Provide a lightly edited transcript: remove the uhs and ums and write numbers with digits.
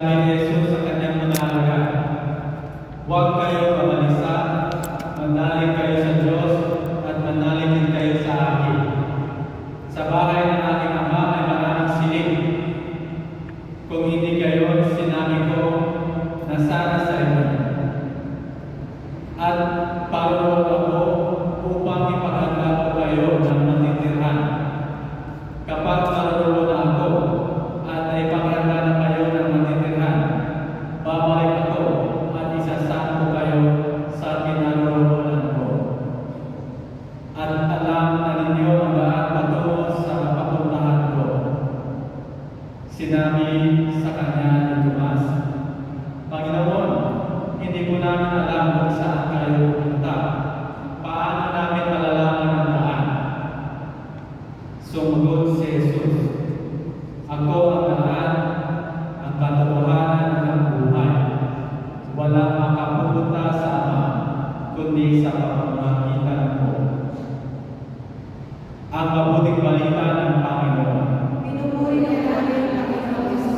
Ni Jesus sa kanyang mga alagad, huwag kayo mabalisa, manalig kayo sa Diyos at manalig din kayo sa akin. Sa bahay ng aking Ama ay maraming silid. Kung hindi kayo, sinabi ko na sana sa inyo. At paroon ako upang ipaghandla ko kayo ng matitirhan. Kapag naroon na ako at naipaghandla na kayo ng matitirhan, babalik ako at isasama ko kayo sa kinaroroonan ko. At alam na ninyo ang daan patungo sa papuntahan ko. Sinabi sa kanya ni Tomas, Panginoon, hindi ko namin alam kung saan kayo pupunta. Paano namin malalaman ang daan? Sumagot si Jesus, Ako ang daan, ang katotohanan at ang buhay. Walang makapupunta sa Ama, kundi sa pamamagitan ko. Ang mabuting balita ng Panginoon. Pinupuri ka namin ang Panginoon.